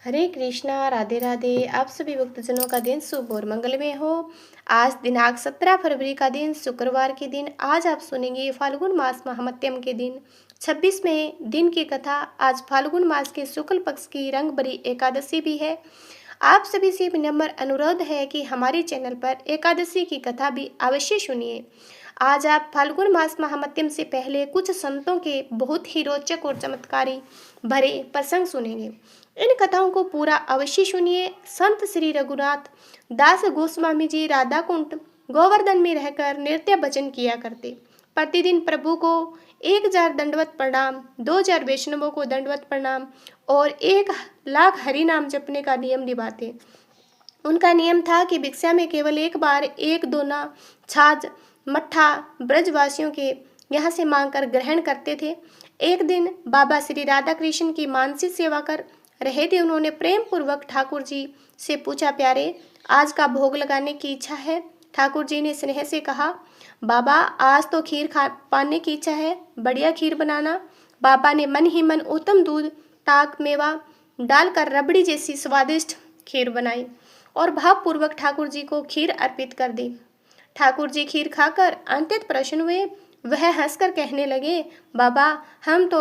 हरे कृष्णा, राधे राधे। आप सभी भक्तजनों का दिन शुभ और मंगलमय हो। आज दिनांक 17 फरवरी का दिन, शुक्रवार के दिन। आज आप सुनेंगे फाल्गुन मास महात्म्यम के दिन 26वें दिन की कथा। आज फाल्गुन मास के शुक्ल पक्ष की रंगभरी एकादशी भी है। आप सभी से विनम्र अनुरोध है कि हमारे चैनल पर एकादशी की कथा भी अवश्य सुनिए। आज आप फाल्गुन मास महात्म्यम से पहले कुछ संतों के बहुत ही रोचक और चमत्कारी भरे प्रसंग सुनेंगे। इन कथाओं को पूरा अवश्य सुनिए। संत श्री रघुनाथ दास गोस्वामी जी राधा कुंड गोवर्धन में रहकर नृत्य भजन किया करते। प्रतिदिन प्रभु को 1000 दंडवत प्रणाम, 2000 वैष्णवों को दंडवत प्रणाम और 1,00,000 हरि नाम जपने का नियम निभाते। उनका नियम था कि भिक्षा में केवल एक बार एक दोना छाछ मट्ठा ब्रजवासियों के यहाँ से मांगकर ग्रहण करते थे। एक दिन बाबा श्री राधा कृष्ण की मानसिक सेवा कर रहे थे। उन्होंने प्रेम पूर्वक ठाकुर जी से पूछा, प्यारे आज का भोग लगाने की इच्छा है। ठाकुर जी ने स्नेह से कहा, बाबा आज तो खीर खा पाने की इच्छा है, बढ़िया खीर बनाना। बाबा ने मन ही मन उत्तम दूध ताक मेवा डालकर रबड़ी जैसी स्वादिष्ट खीर बनाई और भावपूर्वक ठाकुर जी को खीर अर्पित कर दी। ठाकुर जी खीर खाकर अत्यंत प्रसन्न हुए। वह हंसकर कहने लगे, बाबा हम तो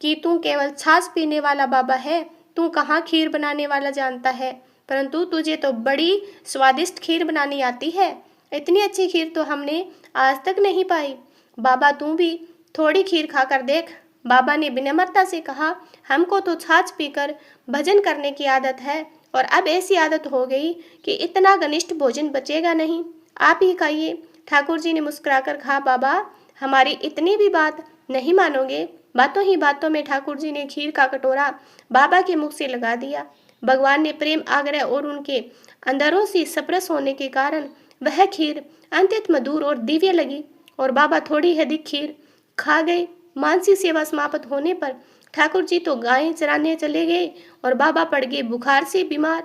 कि तू केवल छाछ पीने वाला बाबा है, तू कहाँ खीर बनाने वाला जानता है, परंतु तुझे तो बड़ी स्वादिष्ट खीर बनानी आती है। इतनी अच्छी खीर तो हमने आज तक नहीं पाई। बाबा तू भी थोड़ी खीर खाकर देख। बाबा ने विनम्रता से कहा, हमको तो छाछ पीकर भजन करने की आदत है और अब ऐसी आदत हो गई कि इतना घनिष्ठ भोजन बचेगा नहीं, आप ही खाइए। ठाकुर जी ने मुस्कुराकर कहा, बाबा हमारी इतनी भी बात नहीं मानोगे। बातों ही बातों में ठाकुर जी ने खीर का कटोरा बाबा के मुख से लगा दिया। भगवान ने प्रेम आग्रह और उनके अंदरों से सप्रस होने के कारण वह खीर अत्यंत मधुर और दिव्य लगी और बाबा थोड़ी अधिक खीर खा गए। मानसिक सेवा समाप्त होने पर ठाकुर जी तो गायें चराने चले गए और बाबा पड़ गए बुखार से बीमार।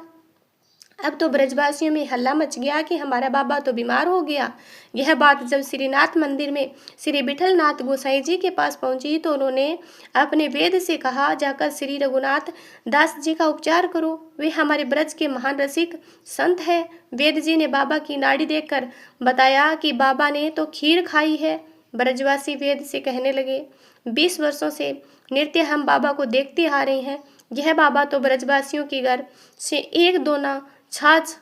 अब तो ब्रजवासियों में हल्ला मच गया कि हमारा बाबा तो बीमार हो गया। यह बात जब श्रीनाथ मंदिर में श्री विठलनाथ गोसाई जी के पास पहुंची तो उन्होंने अपने वेद से कहा, जाकर श्री रघुनाथ दास जी का उपचार करो, वे हमारे ब्रज के महान रसिक संत है। वेद जी ने बाबा की नाड़ी देखकर बताया कि बाबा ने तो खीर खाई है। ब्रजवासी वेद से कहने लगे, 20 वर्षों से नृत्य हम बाबा को देखते आ रहे हैं। यह बाबा तो ब्रजवासियों के घर से एक दोना छाछ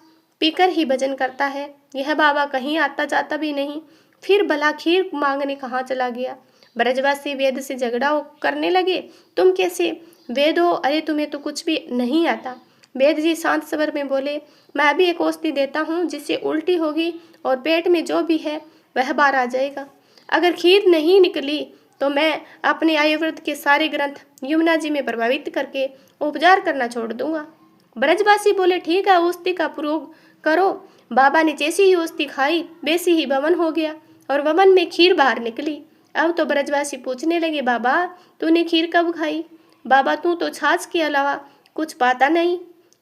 पीकर ही भजन करता है। यह बाबा कहीं आता जाता भी नहीं, फिर भला खीर मांगने कहाँ चला गया। ब्रजवासी वेद से झगड़ा करने लगे, तुम कैसे वेद हो, अरे तुम्हें तो कुछ भी नहीं आता। वेद जी शांत स्वर में बोले, मैं भी एक औषधि देता हूँ जिससे उल्टी होगी और पेट में जो भी है वह बाहर आ जाएगा। अगर खीर नहीं निकली तो मैं अपने आयुर्वेद के सारे ग्रंथ यमुना जी में प्रभावित करके उपचार करना छोड़ दूंगा। ब्रजवासी बोले, ठीक है औषधि का प्रयोग करो। बाबा ने जैसी ही औषधि खाई वैसी ही वमन हो गया और वमन में खीर बाहर निकली। अब तो ब्रजवासी पूछने लगे, बाबा तूने खीर कब खाई? बाबा तू तो छाछ के अलावा कुछ पाता नहीं,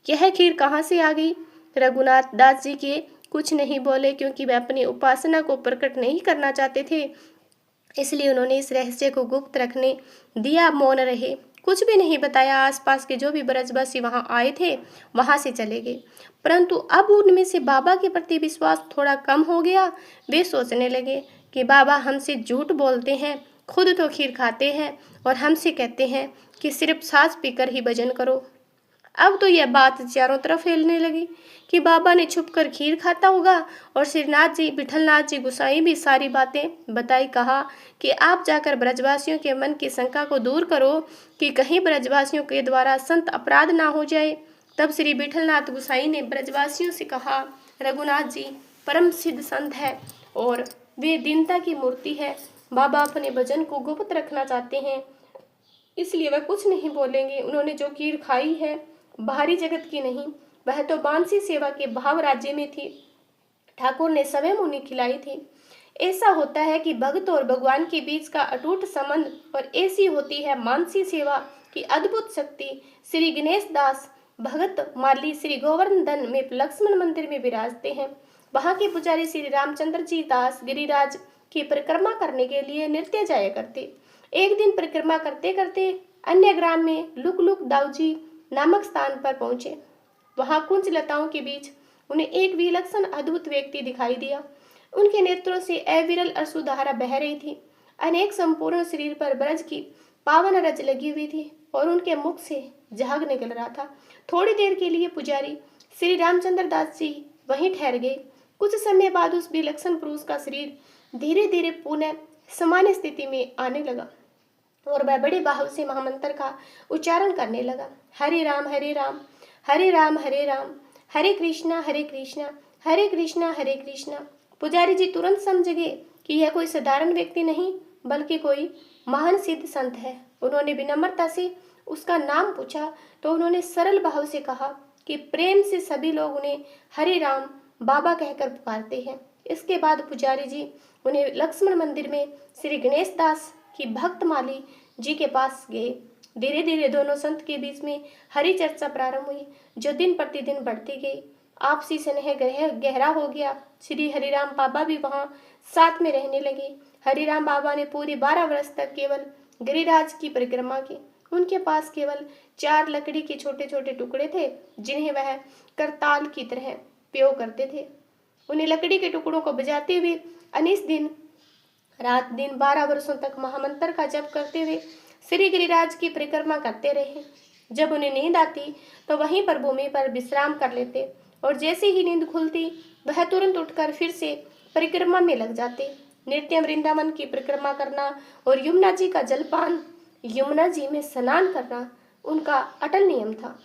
यह खीर कहाँ से आ गई? रघुनाथ दास जी के कुछ नहीं बोले क्योंकि वे अपनी उपासना को प्रकट नहीं करना चाहते थे, इसलिए उन्होंने इस रहस्य को गुप्त रखने दिया, मौन रहे, कुछ भी नहीं बताया। आसपास के जो भी ब्रजवासी वहां आए थे वहां से चले गए। परंतु अब उनमें से बाबा के प्रति विश्वास थोड़ा कम हो गया। वे सोचने लगे कि बाबा हमसे झूठ बोलते हैं, खुद तो खीर खाते हैं और हमसे कहते हैं कि सिर्फ छाछ पीकर ही भजन करो। अब तो यह बात चारों तरफ फैलने लगी कि बाबा ने छुपकर खीर खाता होगा और श्रीनाथ जी विठलनाथ जी गोसाई भी सारी बातें बताई। कहा कि आप जाकर ब्रजवासियों के मन की शंका को दूर करो कि कहीं ब्रजवासियों के द्वारा संत अपराध ना हो जाए। तब श्री विठलनाथ गोसाई ने ब्रजवासियों से कहा, रघुनाथ जी परम सिद्ध संत है और वे दीनता की मूर्ति है। बाबा अपने भजन को गुप्त रखना चाहते हैं, इसलिए वह कुछ नहीं बोलेंगे। उन्होंने जो खीर खाई है बाहरी जगत की नहीं, वह तो बांसी सेवा के भाव राज्य में थी, ठाकुर ने स्वयं उन्हें खिलाई थी। ऐसा होता है कि भक्त और भगवान के बीच का अटूट संबंध और ऐसी होती है मानसी सेवा की अद्भुत शक्ति। श्री गणेश दास भगत माली श्री गोवर्धन में लक्ष्मण मंदिर में विराजते हैं। वहां के पुजारी श्री रामचंद्र जी दास गिरिराज की परिक्रमा करने के लिए नृत्य जाया करते। एक दिन परिक्रमा करते करते अन्य ग्राम में लुक लुक दाऊजी नामक स्थान पर पहुंचे। वहां कुंज लताओं के बीच उन्हें एक विलक्षण अद्भुत व्यक्ति दिखाई दिया। उनके नेत्रों से अविरल अश्रुधारा बह रही थी। अनेक संपूर्ण शरीर पर ब्रज की पावन रज लगी हुई थी और उनके मुख से झाग निकल रहा था। थोड़ी देर के लिए पुजारी श्री रामचंद्र दास जी वहीं ठहर गए। कुछ समय बाद उस विलक्षण पुरुष का शरीर धीरे धीरे पुनः सामान्य स्थिति में आने लगा और वह बड़े भाव से महामंत्र का उच्चारण करने लगा। हरे राम हरे राम हरे राम हरे राम, हरे कृष्णा हरे कृष्णा हरे कृष्णा हरे कृष्णा। पुजारी जी तुरंत समझ गए कि यह कोई साधारण व्यक्ति नहीं बल्कि कोई महान सिद्ध संत है। उन्होंने विनम्रता से उसका नाम पूछा तो उन्होंने सरल भाव से कहा कि प्रेम से सभी लोग उन्हें हरे राम बाबा कहकर पुकारते हैं। इसके बाद पुजारी जी उन्हें लक्ष्मण मंदिर में श्री गणेश दास की भक्तमाली जी के पास गए। धीरे धीरे दोनों संत के बीच में हरि चर्चा प्रारंभ हुई, जो दिन प्रतिदिन बढ़ती गई। आपसी स्नेह गहरा हो गया। श्री हरिराम बाबा भी वहां साथ में रहने लगे। हरिराम बाबा ने पूरे 12 वर्ष तक केवल गिरिराज की परिक्रमा की। उनके पास केवल 4 लकड़ी के छोटे छोटे टुकड़े थे जिन्हें वह करताल की तरह प्रयोग करते थे। उन्हें लकड़ी के टुकड़ों को बजाते हुए अनिस दिन रात दिन 12 वर्षों तक महामंत्र का जप करते हुए श्री गिरिराज की परिक्रमा करते रहे। जब उन्हें नींद आती तो वहीं पर भूमि पर विश्राम कर लेते और जैसे ही नींद खुलती वह तुरंत उठकर फिर से परिक्रमा में लग जाते। नित्य वृंदावन की परिक्रमा करना और यमुना जी का जलपान, यमुना जी में स्नान करना उनका अटल नियम था।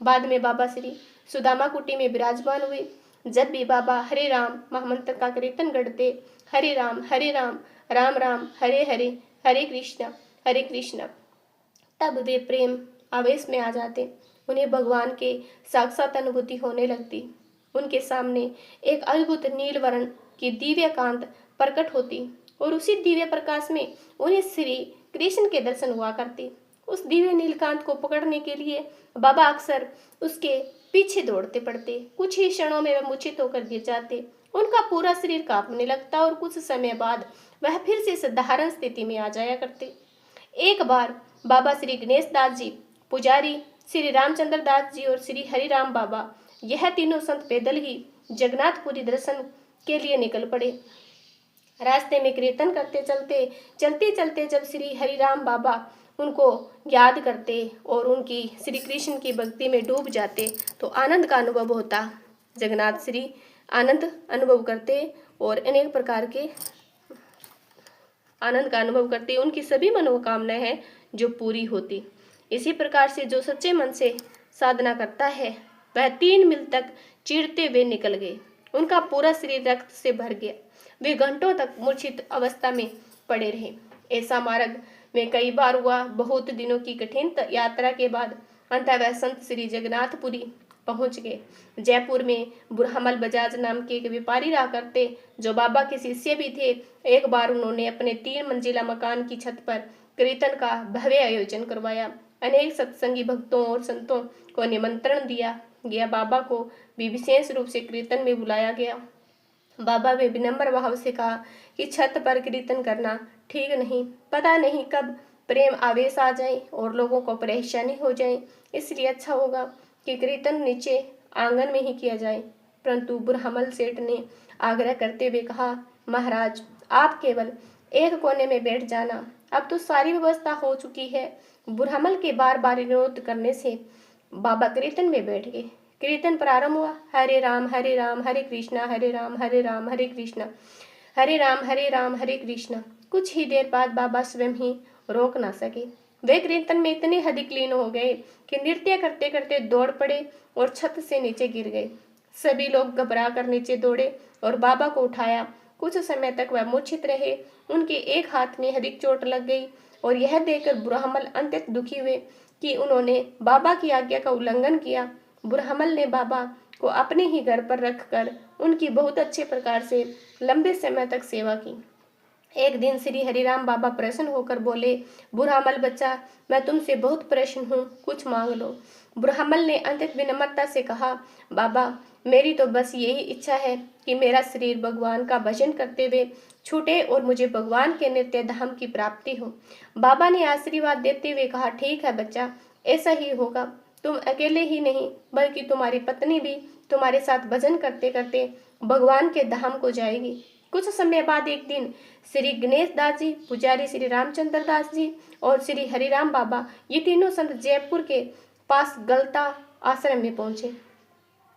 बाद में बाबा श्री सुदामा कुटी में विराजमान हुए। जब भी बाबा हरे राम महामंत्र का कीर्तन करते, हरे राम राम राम हरे हरे हरे कृष्ण, तब वे प्रेम आवेश में आ जाते। उन्हें भगवान के साक्षात अनुभूति होने लगती। उनके सामने एक अद्भुत नील वर्ण की दिव्य कांत प्रकट होती और उसी दिव्य प्रकाश में उन्हें श्री कृष्ण के दर्शन हुआ करते। उस दिव्य नीलकांत को पकड़ने के लिए बाबा अक्सर उसके पीछे दौड़ते पड़ते। कुछ ही क्षणों में वह मूर्छित होकर गिर जाते। उनका पूरा शरीर कांपने लगता और कुछ समय बाद वह फिर से साधारण स्थिति में आ जाया करते। एक बार बाबा श्री गणेश दास जी, पुजारी श्री रामचंद्र दास जी और श्री हरिराम बाबा, यह तीनों संत पैदल ही जगन्नाथपुरी दर्शन के लिए निकल पड़े। रास्ते में कीर्तन करते चलते जब श्री हरिराम बाबा उनको याद करते और उनकी श्री कृष्ण की भक्ति में डूब जाते तो आनंद का अनुभव होता। जगन्नाथ श्री आनंद अनुभव करते और अनेक प्रकार के आनंद का अनुभव करते, उनकी सभी मनोकामनाएं हैं जो पूरी होती। इसी प्रकार से जो सच्चे मन से साधना करता है वह 3 मील तक चीरते हुए निकल गए। उनका पूरा शरीर रक्त से भर गया। वे घंटों तक मूर्छित अवस्था में पड़े रहे। ऐसा मार्ग में कई बार हुआ। बहुत दिनों की कठिन यात्रा के बाद अंततः वह संत श्री जगन्नाथपुरी पहुंच गए। जयपुर में बुरहमल बजाज नाम के एक व्यापारी रहा करते, जो बाबा के शिष्य भी थे। एक बार उन्होंने अपने 3 मंजिला मकान की छत पर कीर्तन का भव्य आयोजन करवाया। अनेक सत्संगी भक्तों और संतों को निमंत्रण दिया गया। बाबा को भी विशेष रूप से कीर्तन में बुलाया गया। बाबा ने विनम्र भाव से कहा कि छत पर कीर्तन करना ठीक नहीं, पता नहीं कब प्रेम आवेश आ जाए और लोगों को परेशानी हो जाए, इसलिए अच्छा होगा कि कीर्तन नीचे आंगन में ही किया जाए। परंतु बुरहमल सेठ ने आग्रह करते हुए कहा, महाराज आप केवल एक कोने में बैठ जाना, अब तो सारी व्यवस्था हो चुकी है। बुरहमल के बार बार विरोध करने से बाबा कीर्तन में बैठ गए। कीर्तन प्रारंभ हुआ। हरे राम हरे कृष्णा हरे राम हरे कृष्णा हरे राम हरे कृष्णा। कुछ ही देर बाद बाबा स्वयं ही रोक ना सके। वे कीर्तन में इतने अधिक लीन हो गए कि नृत्य करते करते दौड़ पड़े और छत से नीचे गिर गए। सभी लोग घबरा कर नीचे दौड़े और बाबा को उठाया। कुछ समय तक वह मूर्छित रहे। उनके एक हाथ में अधिक चोट लग गई और यह देखकर बुरहमल अत्यंत दुखी हुए कि उन्होंने बाबा की आज्ञा का उल्लंघन किया। बुरहमल ने बाबा को अपने ही घर पर रखकर उनकी बहुत अच्छे प्रकार से लंबे समय तक सेवा की। एक दिन श्री हरिराम बाबा प्रसन्न होकर बोले, बुरहमल बच्चा, मैं तुमसे बहुत प्रसन्न हूँ, कुछ मांग लो। बुरहमल ने अत्यंत विनम्रता से कहा, बाबा मेरी तो बस यही इच्छा है कि मेरा शरीर भगवान का भजन करते हुए छूटे और मुझे भगवान के नित्य धाम की प्राप्ति हो। बाबा ने आशीर्वाद देते हुए कहा, ठीक है बच्चा, ऐसा ही होगा। तुम अकेले ही नहीं बल्कि तुम्हारी पत्नी भी तुम्हारे साथ भजन करते करते भगवान के धाम को जाएगी। कुछ समय बाद एक दिन श्री गणेश दास जी, पुजारी श्री रामचंद्र दास जी और श्री हरिराम बाबा, ये तीनों संत जयपुर के पास गलता आश्रम में पहुंचे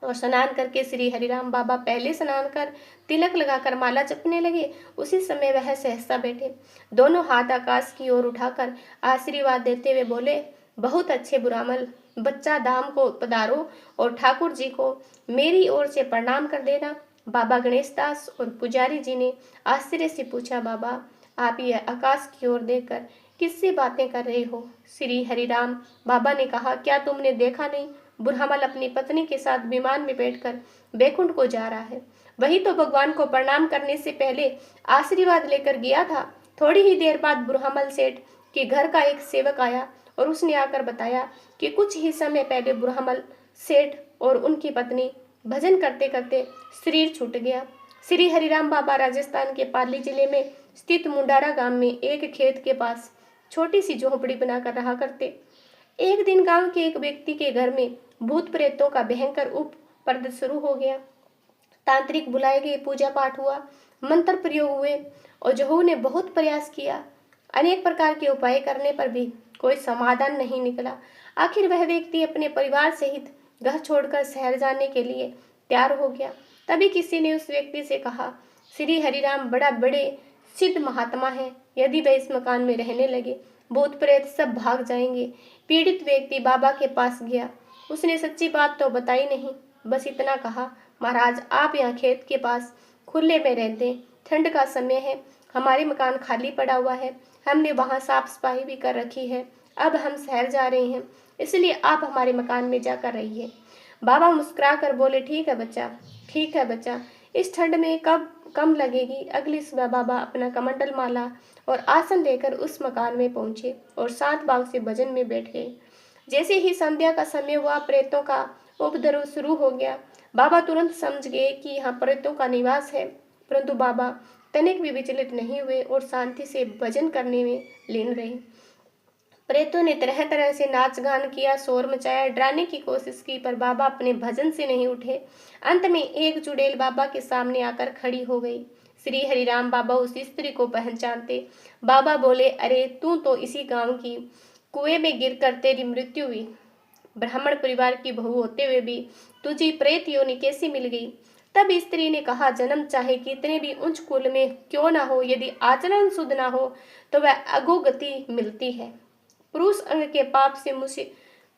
और स्नान करके श्री हरिराम बाबा पहले स्नान कर तिलक लगाकर माला जपने लगे। उसी समय वह सहसा बैठे, दोनों हाथ आकाश की ओर उठाकर आशीर्वाद देते हुए बोले, बहुत अच्छे बुरामल, बच्चा धाम को पधारो और ठाकुर जी को मेरी ओर से प्रणाम कर देना। बाबा गणेश दास और पुजारी जी ने आश्चर्य से पूछा, बाबा आप ये आकाश की ओर देखकर किससे बातें कर रहे हो? श्री हरिराम बाबा ने कहा, क्या तुमने देखा नहीं, बुरहमल अपनी पत्नी के साथ विमान में बैठकर बैकुंठ को जा रहा है। वही तो भगवान को प्रणाम करने से पहले आशीर्वाद लेकर गया था। थोड़ी ही देर बाद बुरहमल सेठ के घर का एक सेवक आया और उसने आकर बताया कि कुछ ही समय पहले बुरहमल सेठ और उनकी पत्नी भजन करते करते शरीर छूट गया। श्री हरिराम बाबा राजस्थान के पाली जिले में स्थित मुंडारा गांव में एक खेत के पास छोटी सी झोंपड़ी बनाकर रहा करते। एक दिन गांव के एक व्यक्ति के घर में भूत प्रेतों का भयंकर उपद्रव शुरू हो गया। तांत्रिक बुलाए गए, पूजा पाठ हुआ, मंत्र प्रयोग हुए और जोहू ने बहुत प्रयास किया। अनेक प्रकार के उपाय करने पर भी कोई समाधान नहीं निकला। आखिर वह व्यक्ति अपने परिवार सहित घर छोड़कर शहर जाने के लिए तैयार हो गया। तभी किसी ने उस व्यक्ति से कहा, श्री हरिराम बड़े सिद्ध महात्मा है, यदि वह इस मकान में रहने लगे भूत प्रेत सब भाग जाएंगे। पीड़ित व्यक्ति बाबा के पास गया। उसने सच्ची बात तो बताई नहीं, बस इतना कहा, महाराज आप यहाँ खेत के पास खुले में रहते हैं, ठंड का समय है, हमारे मकान खाली पड़ा हुआ है, हमने वहाँ साफ सफाई भी कर रखी है, अब हम शहर जा रहे हैं, इसलिए आप हमारे मकान में जाकर रहिए। बाबा मुस्कुरा कर बोले, ठीक है बच्चा, इस ठंड में कब कम लगेगी। अगली सुबह बाबा अपना कमंडल माला और आसन लेकर उस मकान में पहुंचे और 7 बाग से भजन में बैठ गए। जैसे ही संध्या का समय हुआ, प्रेतों का उपद्रव शुरू हो गया। बाबा तुरंत समझ गए कि यहाँ प्रेतों का निवास है, परंतु बाबा तनिक भी विचलित नहीं हुए और शांति से भजन करने में लीन रहे। प्रेतों ने तरह तरह से नाच गान किया, शोर मचाया, डराने की कोशिश की, पर बाबा अपने भजन से नहीं उठे। अंत में एक चुड़ैल बाबा के सामने आकर खड़ी हो गई। श्री हरिराम बाबा उस स्त्री को पहचानते। बाबा बोले, अरे तू तो इसी गांव की, कुएं में गिरकर तेरी मृत्यु हुई। ब्राह्मण परिवार की बहू होते हुए भी तुझे प्रेत योनि कैसी मिल गई? तब स्त्री ने कहा, जन्म चाहे कितने भी उच्च कुल में क्यों ना हो, यदि आचरण शुद्ध ना हो तो वह अधोगति मिलती है। पुरुष अंग के पाप से मुझे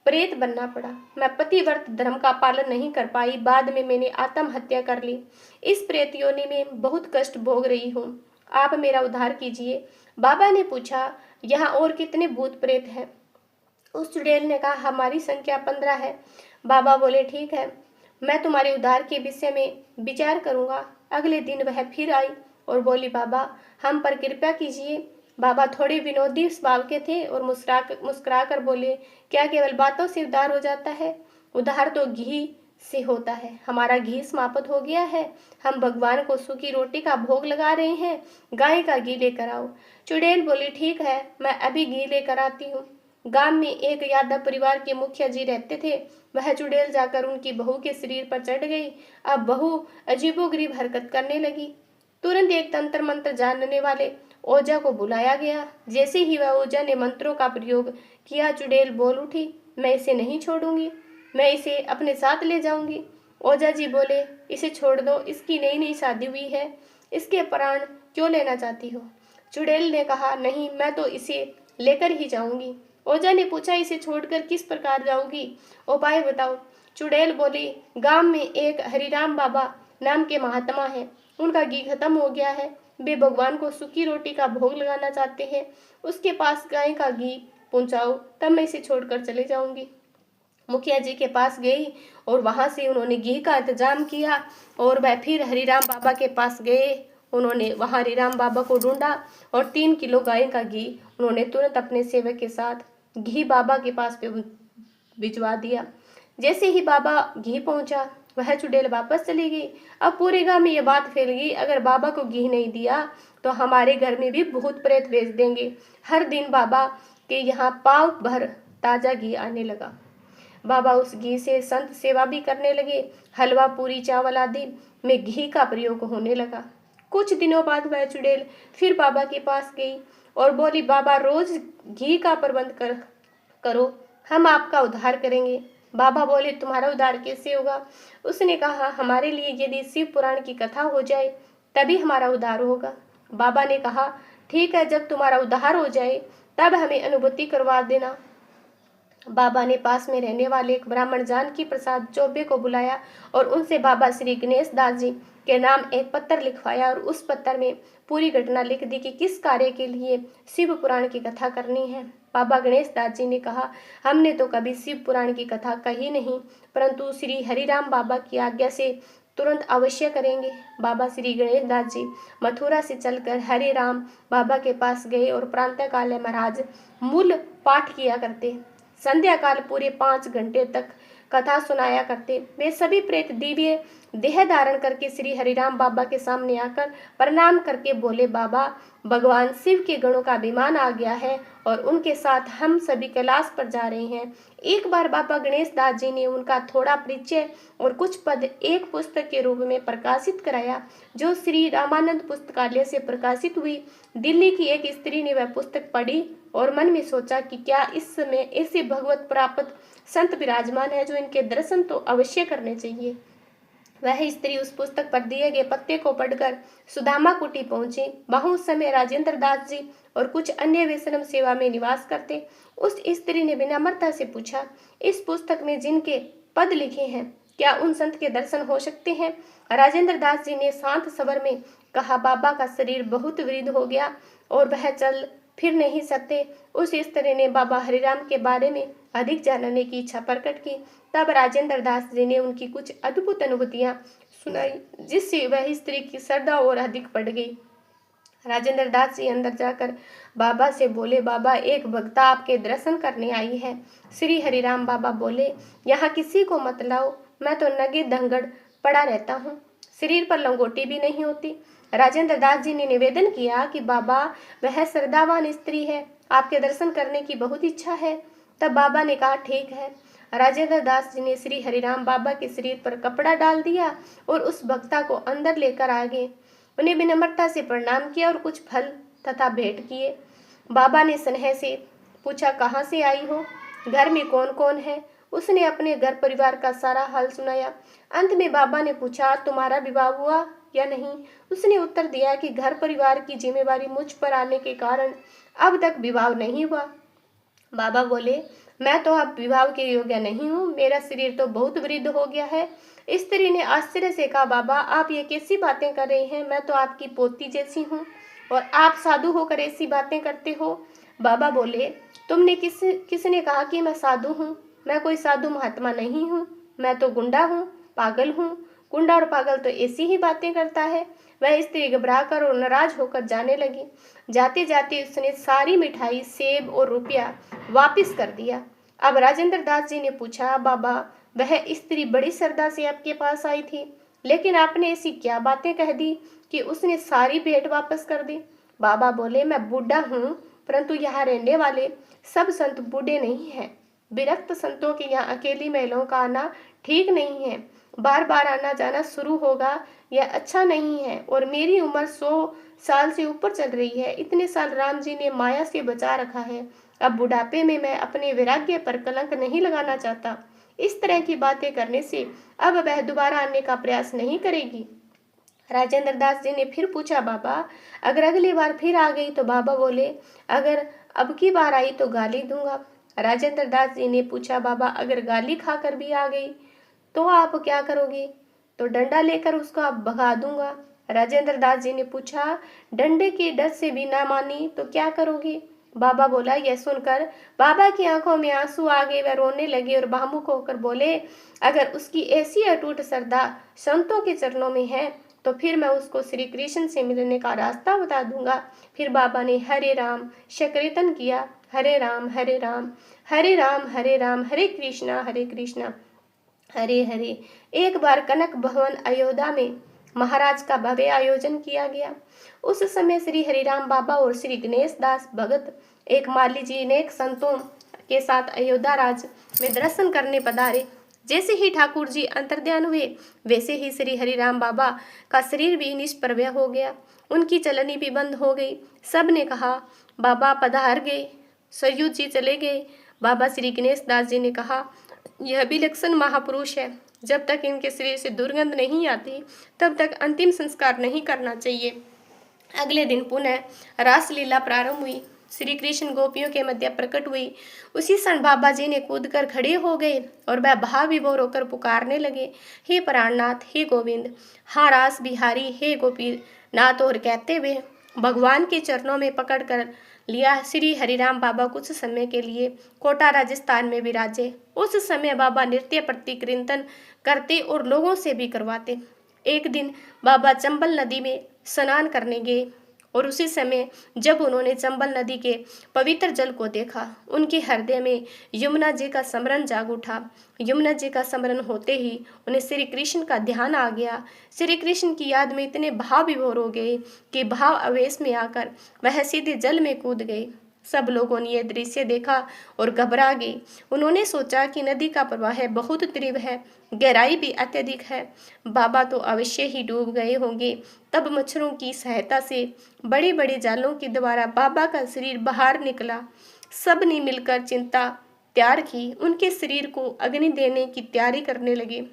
प्रेत बनना पड़ा। मैं पतिव्रत धर्म का पालन नहीं कर पाई, बाद में मैंने आत्महत्या कर ली। इस प्रेत योनि में बहुत कष्ट भोग रही हूँ, आप मेरा उद्धार कीजिए। बाबा ने पूछा, यहाँ और कितने भूत प्रेत हैं? उस चुड़ैल ने कहा, हमारी संख्या 15 है। बाबा बोले, ठीक है, मैं तुम्हारे उद्धार के विषय में विचार करूंगा। अगले दिन वह फिर आई और बोली, बाबा हम पर कृपा कीजिए। बाबा थोड़े विनोदी स्वभाव के थे और मुस्कुरा कर बोले, क्या केवल बातों से उद्धार हो जाता है? उद्धार तो घी से होता है। हमारा घी समाप्त हो गया है, हम भगवान को सूखी रोटी का भोग लगा रहे हैं, गाय का घी लेकर आओ। चुड़ैल बोली, ठीक है, मैं अभी घी लेकर आती हूँ। गांव में एक यादव परिवार के मुखिया जी रहते थे। वह चुड़ैल जाकर उनकी बहू के शरीर पर चढ़ गई। अब बहू अजीबोगरीब हरकत करने लगी। तुरंत एक तंत्र मंत्र जानने वाले ओझा को बुलाया गया। जैसे ही वह ओझा ने मंत्रों का प्रयोग किया, चुड़ैल बोल उठी, मैं इसे नहीं छोड़ूंगी, मैं इसे अपने साथ ले जाऊंगी। ओझा जी बोले, इसे छोड़ दो, इसकी नई नई शादी हुई है, इसके प्राण क्यों लेना चाहती हो? चुड़ैल ने कहा, नहीं, मैं तो इसे लेकर ही जाऊंगी। ओझा ने पूछा, इसे छोड़कर किस प्रकार जाओगी, उपाय बताओ। चुड़ैल बोली, गांव में एक हरिराम बाबा नाम के महात्मा है, उनका घी खत्म हो गया है, वे भगवान को सूखी रोटी का भोग लगाना चाहते हैं, उसके पास गाय का घी पहुंचाओ, तब मैं इसे छोड़कर चले जाऊंगी। मुखिया जी के पास गई और वहां से उन्होंने घी का इंतजाम किया और वह फिर हरिराम बाबा के पास गए। उन्होंने वहां हरिराम बाबा को ढूंढा और 3 किलो गाय का घी उन्होंने तुरंत अपने सेवक के साथ घी बाबा के पास पे भिजवा दिया। जैसे ही बाबा घी पहुंचा, वह चुड़ैल वापस चली गई। अब पूरे गांव में यह बात फैल गई, अगर बाबा को घी नहीं दिया तो हमारे घर में भी भूत प्रेत भेज देंगे। हर दिन बाबा के यहाँ पाव भर ताजा घी आने लगा। बाबा उस घी से संत सेवा भी करने लगे। हलवा, पूरी, चावल आदि में घी का प्रयोग होने लगा। कुछ दिनों बाद वह चुड़ैल फिर बाबा के पास गई और बोली, बाबा रोज घी का प्रबंध करो, हम आपका उद्धार करेंगे। बाबा बोले, तुम्हारा उद्धार कैसे होगा? उसने कहा, हमारे लिए यदि शिव पुराण की कथा हो जाए तभी हमारा उद्धार होगा। बाबा ने कहा, ठीक है, जब तुम्हारा उद्धार हो जाए तब हमें अनुभूति करवा देना। बाबा ने पास में रहने वाले एक ब्राह्मण जानकी प्रसाद चौबे को बुलाया और उनसे बाबा श्री गणेश दास जी के नाम एक पत्र लिखवाया और उस पत्र में पूरी घटना लिख दी कि किस कार्य के लिए शिव पुराण की कथा करनी है। बाबा गणेश दास जी ने कहा, हमने तो कभी शिव पुराण की कथा कही नहीं, परंतु श्री हरिराम बाबा की आज्ञा से तुरंत अवश्य करेंगे। बाबा श्री गणेश दास जी मथुरा से चलकर हरे राम बाबा के पास गए और प्रातः काल महाराज मूल पाठ किया करते। संध्या काल पूरे 5 घंटे तक कथा सुनाया करते। वे सभी प्रेत दिव्य देह धारण करके श्री हरिराम बाबा के सामने आकर प्रणाम करके बोले, बाबा भगवान शिव के गणों का विमान आ गया है और उनके साथ हम सभी कैलाश पर जा रहे हैं। एक बार बाबा गणेश दास जी ने उनका थोड़ा परिचय और कुछ पद एक पुस्तक के रूप में प्रकाशित कराया, जो श्री रामानंद पुस्तकालय से प्रकाशित हुई। दिल्ली की एक स्त्री ने वह पुस्तक पढ़ी और मन में सोचा कि क्या इस समय ऐसे भगवत प्राप्त संत विराजमान है जो इनके दर्शन तो अवश्य करने चाहिए। वह स्त्री उस पुस्तक पर दिए गए पत्ते को पढ़कर सुदामा कुटी पहुंची। वहां उस समय राजेंद्र दास जी और कुछ अन्य वैष्णव सेवा में निवास करते। उस स्त्री ने विनम्रता से पूछा, इस पुस्तक में जिनके पद लिखे हैं क्या उन संत के दर्शन हो सकते हैं? राजेंद्र दास जी ने शांत स्वर में कहा, बाबा का शरीर बहुत वृद्ध हो गया और वह चल फिर नहीं सकते। उस स्त्री ने बाबा हरिराम के बारे में अधिक जानने की इच्छा प्रकट की। तब राजेंद्र दास जी ने उनकी कुछ अद्भुत अनुभूतियां सुनाई, जिससे वह स्त्री की श्रद्धा और अधिक बढ़ गई। राजेंद्र दास जी अंदर जाकर बाबा से बोले, बाबा एक भक्ता आपके दर्शन करने आई है। श्री हरिराम बाबा बोले, यहाँ किसी को मत लाओ, मैं तो नंगे धंगड़ पड़ा रहता हूँ, शरीर पर लंगोटी भी नहीं होती। राजेंद्र दास जी ने निवेदन किया कि बाबा वह श्रद्धावान स्त्री है, आपके दर्शन करने की बहुत इच्छा है। तब बाबा ने कहा, ठीक है। राजेंद्र दास जी ने श्री हरिराम बाबा के शरीर पर कपड़ा डाल दिया और उस भक्ता को अंदर लेकर आ गए। उन्हें विनम्रता से प्रणाम किया और कुछ फल तथा भेंट किए। बाबा ने स्नेह से पूछा, कहाँ से आई हो, घर में कौन कौन है? उसने अपने घर परिवार का सारा हाल सुनाया। अंत में बाबा ने पूछा, तुम्हारा विवाह हुआ या नहीं? उसने उत्तर दिया कि घर परिवार की जिम्मेवारी मुझ पर आने के कारण अब तक विवाह नहीं हुआ। बाबा बोले, मैं तो अब विवाह के योग्य नहीं हूँ, मेरा शरीर तो बहुत वृद्ध हो गया है। स्त्री ने आश्चर्य से कहा, बाबा आप ये कैसी बातें कर रहे हैं? मैं तो आपकी पोती जैसी हूँ और आप साधु होकर ऐसी बातें करते हो। बाबा बोले, तुमने किसने कहा कि मैं साधु हूँ? मैं कोई साधु महात्मा नहीं हूँ, मैं तो गुंडा हूँ, पागल हूँ। गुंडा और पागल तो ऐसी ही बातें करता है। वह स्त्री घबराकर और नाराज होकर जाने लगी। जाते जाते उसने सारी मिठाई, सेब और रुपया वापस कर दिया। अब राजेंद्र दास जी ने पूछा, बाबा वह स्त्री बड़ी श्रद्धा से आपके पास आई थी, लेकिन आपने ऐसी क्या बातें कह दी कि उसने सारी भेंट वापस कर दी? बाबा बोले, मैं बूढ़ा हूँ, परंतु यहाँ रहने वाले सब संत बूढ़े नहीं हैं। विरक्त संतों के यहाँ अकेली महिलाओं का आना ठीक नहीं है। बार बार आना जाना शुरू होगा, यह अच्छा नहीं है। और मेरी उम्र 100 साल से ऊपर चल रही है। इतने साल राम जी ने माया से बचा रखा है। अब बुढ़ापे में मैं अपने वैराग्य पर कलंक नहीं लगाना चाहता। इस तरह की बातें करने से अब वह दोबारा आने का प्रयास नहीं करेगी। राजेंद्र दास जी ने फिर पूछा, बाबा अगर अगली बार फिर आ गई तो? बाबा बोले, अगर अब की बार आई तो गाली दूंगा। राजेंद्र दास जी ने पूछा, बाबा अगर गाली खाकर भी आ गई तो आप क्या करोगे? तो डंडा लेकर उसको आप भगा दूंगा। राजेंद्र दास जी ने पूछा, डंडे के डर से भी ना मानी तो क्या करोगे? बाबा बोला। यह सुनकर बाबा की आंखों में आंसू आ गए। वह रोने लगे और भावुक होकर बोले, अगर उसकी ऐसी अटूट श्रद्धा संतों के चरणों में है तो फिर मैं उसको श्री कृष्ण से मिलने का रास्ता बता दूंगा। फिर बाबा ने हरे राम संकीर्तन किया। हरे राम हरे राम हरे राम हरे राम, हरे कृष्णा हरे हरे। एक बार कनक भवन अयोध्या में महाराज का भव्य आयोजन किया गया। उस समय श्री हरिराम बाबा और श्री गणेश दास भगत, एक माली जी, अनेक संतों के साथ अयोध्या राज में दर्शन करने पधारे। जैसे ही ठाकुर जी अंतर्ध्यान हुए वैसे ही श्री हरिराम बाबा का शरीर भी निष्प्रभ हो गया, उनकी चलनी भी बंद हो गई। सब ने कहा बाबा पधार गए। सरयू जी चले गए। बाबा श्री गणेश दास जी ने कहा यह विलक्षण महापुरुष है, जब तक इनके शरीर से दुर्गंध नहीं आती तब तक अंतिम संस्कार नहीं करना चाहिए। अगले दिन पुनः रासलीला प्रारंभ हुई। श्री कृष्ण गोपियों के मध्य प्रकट हुई। उसी क्षण बाबा जी ने कूदकर खड़े हो गए और वह भाव विभोर होकर पुकारने लगे, हे प्राणनाथ, हे गोविंद, हाँ रास बिहारी, हे गोपीनाथ। और कहते हुए भगवान के चरणों में पकड़कर लिया। श्री हरिराम बाबा कुछ समय के लिए कोटा राजस्थान में विराजे। उस समय बाबा नृत्य प्रति कीर्तन करते और लोगों से भी करवाते। एक दिन बाबा चंबल नदी में स्नान करने गए और उसी समय जब उन्होंने चंबल नदी के पवित्र जल को देखा, उनके हृदय में यमुना जी का स्मरण जाग उठा। यमुना जी का स्मरण होते ही उन्हें श्री कृष्ण का ध्यान आ गया। श्री कृष्ण की याद में इतने भाव विभोर हो गए कि भाव आवेश में आकर वह सीधे जल में कूद गए। सब लोगों ने यह दृश्य देखा और घबरा गए। उन्होंने सोचा कि नदी का प्रवाह बहुत तीव्र है, गहराई भी अत्यधिक है, बाबा तो अवश्य ही डूब गए होंगे। तब मच्छरों की सहायता से बड़े बड़े जालों के द्वारा बाबा का शरीर बाहर निकला। सब ने मिलकर चिंता त्यार की, उनके शरीर को अग्नि देने की तैयारी करने लगे।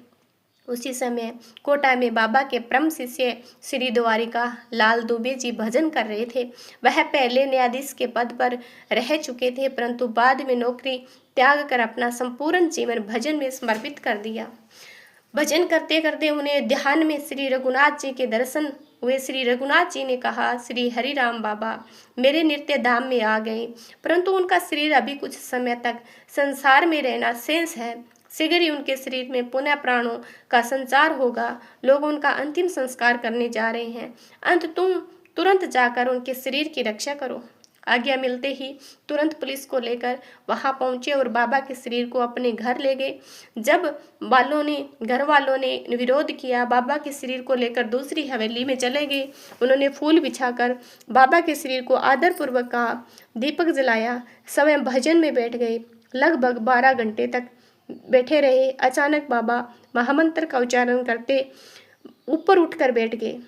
उसी समय कोटा में बाबा के परम शिष्य श्री द्वारिका लाल दुबे जी भजन कर रहे थे। वह पहले न्यायाधीश के पद पर रह चुके थे, परंतु बाद में नौकरी त्याग कर अपना संपूर्ण जीवन भजन में समर्पित कर दिया। भजन करते करते उन्हें ध्यान में श्री रघुनाथ जी के दर्शन हुए। श्री रघुनाथ जी ने कहा, श्री हरिराम बाबा मेरे नित्य धाम में आ गए, परंतु उनका शरीर अभी कुछ समय तक संसार में रहना शेष है। शीघ्र ही उनके शरीर में पुनः प्राणों का संचार होगा। लोग उनका अंतिम संस्कार करने जा रहे हैं। अंत तुम तुरंत जाकर उनके शरीर की रक्षा करो। आज्ञा मिलते ही तुरंत पुलिस को लेकर वहां पहुंचे और बाबा के शरीर को अपने घर ले गए। जब घर वालों ने विरोध किया, बाबा के शरीर को लेकर दूसरी हवेली में चले गए। उन्होंने फूल बिछाकर बाबा के शरीर को आदरपूर्वक कहा, दीपक जलाया, स्वयं भजन में बैठ गए। लगभग 12 घंटे तक बैठे रहे। अचानक बाबा महामंत्र का उच्चारण करते ऊपर उठकर बैठ गए।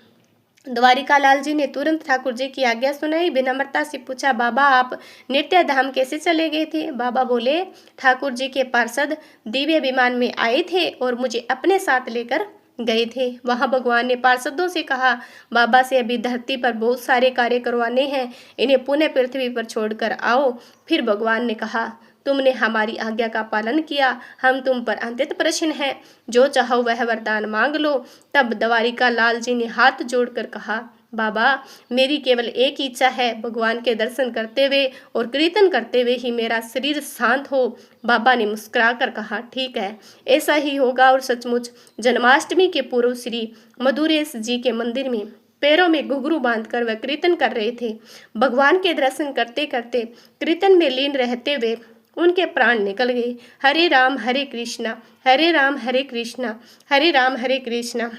द्वारिका लाल जी ने तुरंत ठाकुर जी की आज्ञा सुनाई। विनम्रता से पूछा, बाबा आप नित्य धाम कैसे चले गए थे? बाबा बोले, ठाकुर जी के पार्षद दिव्य विमान में आए थे और मुझे अपने साथ लेकर गए थे। वहां भगवान ने पार्षदों से कहा, बाबा से अभी धरती पर बहुत सारे कार्य करवाने हैं, इन्हें पुनः पृथ्वी पर छोड़कर आओ। फिर भगवान ने कहा, तुमने हमारी आज्ञा का पालन किया, हम तुम पर अत्यंत प्रसन्न हैं, जो चाहो वह वरदान मांग लो। तब द्वारिका लाल जी ने हाथ जोड़कर कहा, बाबा मेरी केवल एक इच्छा है, भगवान के दर्शन करते हुए और कीर्तन करते हुए ही मेरा शरीर शांत हो। बाबा ने मुस्कुराकर कहा, ठीक है, ऐसा ही होगा। और सचमुच जन्माष्टमी के पूर्व श्री मधुरेश जी के मंदिर में पैरों में घुंघरू बांधकर वह कीर्तन कर रहे थे। भगवान के दर्शन करते करते कीर्तन में लीन रहते हुए उनके प्राण निकल गए। हरे राम हरे कृष्णा, हरे राम हरे कृष्णा, हरे राम हरे कृष्णा,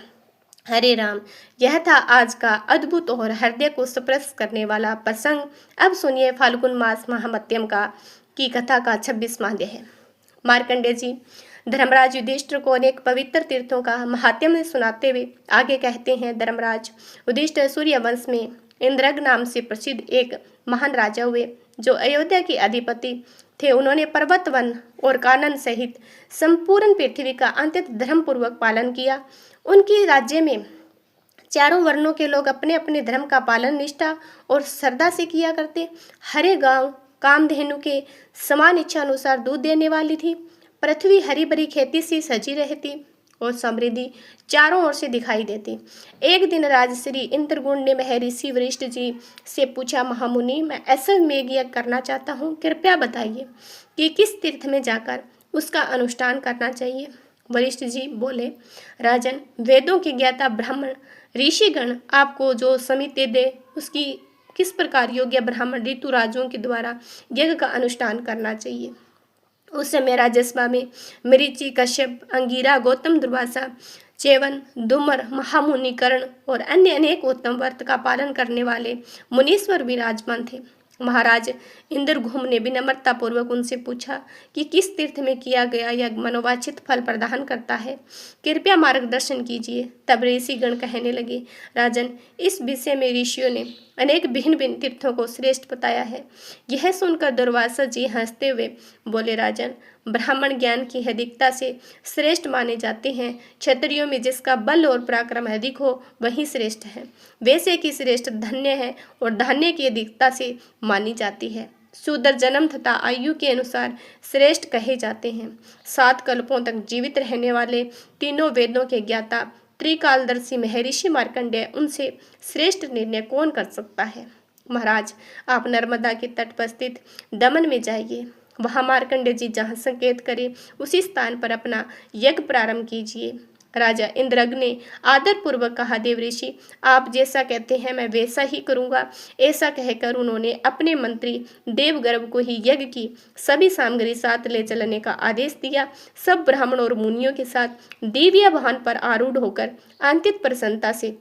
हरे राम। यह था आज का अद्भुत और हृदय को स्पर्श करने वाला प्रसंग। अब सुनिए फाल्गुन मास महामत्यम की कथा का 26वां अध्याय। मार्कंडेय जी धर्मराज युधिष्ठिर को अनेक पवित्र तीर्थों का महात्म्य सुनाते हुए आगे कहते हैं, धर्मराज युधिष्ठिर सूर्य वंश में इंद्रग नाम से प्रसिद्ध एक महान राजा हुए, जो अयोध्या के अधिपति थे। उन्होंने पर्वत वन और कानन सहित संपूर्ण पृथ्वी का अत्यंत धर्मपूर्वक पालन किया। उनके राज्य में चारों वर्णों के लोग अपने अपने धर्म का पालन निष्ठा और श्रद्धा से किया करते। हरे गांव कामधेनु के समान इच्छा अनुसार दूध देने वाली थी। पृथ्वी हरी भरी खेती से सजी रहती और समृद्धि चारों ओर से दिखाई देती। एक दिन राजश्री इंद्रगुण ने महर्षि वशिष्ठ जी से पूछा, महामुनि मैं ऐसा यज्ञ करना चाहता हूँ, कृपया बताइए कि किस तीर्थ में जाकर उसका अनुष्ठान करना चाहिए। वशिष्ठ जी बोले, राजन वेदों के ज्ञाता ब्राह्मण ऋषिगण आपको जो समिति दे उसकी किस प्रकार योग्य ब्राह्मण ऋतुराजों के द्वारा यज्ञ का अनुष्ठान करना चाहिए। उस समय राजसभा में मरीचि, कश्यप, अंगिरा, गौतम, दुर्वासा, चेवन, दुमर, महामुनि, कर्ण और अन्य अनेक उत्तम व्रत का पालन करने वाले मुनीश्वर विराजमान थे। महाराज इंद्रघुम ने विनम्रता पूर्वक उनसे पूछा कि किस तीर्थ में किया गया यज्ञ मनोवांछित फल प्रदान करता है, कृपया मार्गदर्शन कीजिए। तब ऋषिगण कहने लगे, राजन, इस विषय में ऋषियों ने अनेक भिन्न भिन्न तीर्थों को श्रेष्ठ बताया है। यह सुनकर दुर्वासा जी हंसते हुए बोले, राजन, ब्राह्मण ज्ञान की अधिकता से श्रेष्ठ माने जाते हैं। क्षत्रियों में जिसका बल और पराक्रम अधिक हो वही श्रेष्ठ है। वैसे कि श्रेष्ठ धन्य है और धन्य की अधिकता से मानी जाती है। शूद्र जन्म तथा आयु के अनुसार श्रेष्ठ कहे जाते हैं। 7 कल्पों तक जीवित रहने वाले तीनों वेदों के ज्ञाता त्रिकालदर्शी महर्षि मार्कंडेय, उनसे श्रेष्ठ निर्णय कौन कर सकता है। महाराज, आप नर्मदा के तट पर स्थित दमन में जाइए। वहाँ मार्कंडेय जी जहाँ संकेत करे उसी स्थान पर अपना यज्ञ प्रारंभ कीजिए। राजा इंद्रग्न ने आदरपूर्वक कहा, देव ऋषि, आप जैसा कहते हैं मैं वैसा ही करूँगा। ऐसा कहकर उन्होंने अपने मंत्री देवगर्भ को ही यज्ञ की सभी सामग्री साथ ले चलने का आदेश दिया। सब ब्राह्मण और मुनियों के साथ दिव्य वाहन पर आरूढ़ होकर अत्यंत प्रसन्नता से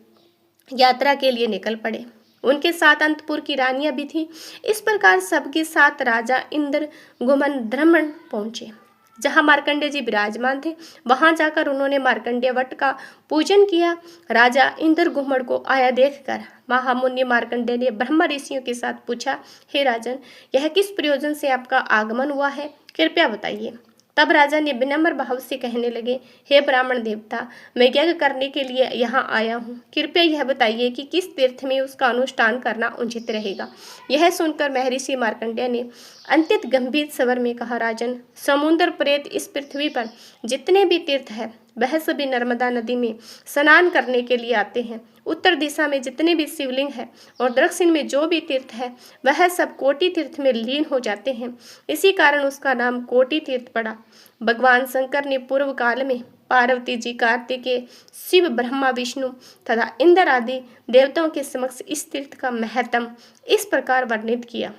यात्रा के लिए निकल पड़े। उनके साथ अंतपुर की रानियां भी थीं। इस प्रकार सबके साथ राजा इंद्र गुमन ब्रह्मण पहुंचे। जहां मार्कंडेय जी विराजमान थे, वहां जाकर उन्होंने मार्कंडेय वट का पूजन किया। राजा इंद्र गुमन को आया देखकर महामुनि मार्कंडेय ने ब्रह्म ऋषियों के साथ पूछा, हे राजन, यह किस प्रयोजन से आपका आगमन हुआ है, कृपया बताइए। तब राजा ने विनम्र भाव से कहने लगे, हे ब्राह्मण देवता, मैं यज्ञ करने के लिए यहाँ आया हूँ। कृपया यह बताइए कि किस तीर्थ में उसका अनुष्ठान करना उचित रहेगा। यह सुनकर महर्षि मार्कंडेय ने अत्यंत गंभीर स्वर में कहा, राजन, समुद्र प्रेत इस पृथ्वी पर जितने भी तीर्थ है वह सभी नर्मदा नदी में स्नान करने के लिए आते हैं। उत्तर दिशा में जितने भी शिवलिंग है और दक्षिण में जो भी तीर्थ है वह सब कोटि तीर्थ में लीन हो जाते हैं। इसी कारण उसका नाम कोटि तीर्थ पड़ा। भगवान शंकर ने पूर्व काल में पार्वती जी, कार्तिकेय, शिव, ब्रह्मा, विष्णु तथा इंद्र आदि देवताओं के समक्ष इस तीर्थ का महत्व इस प्रकार वर्णित किया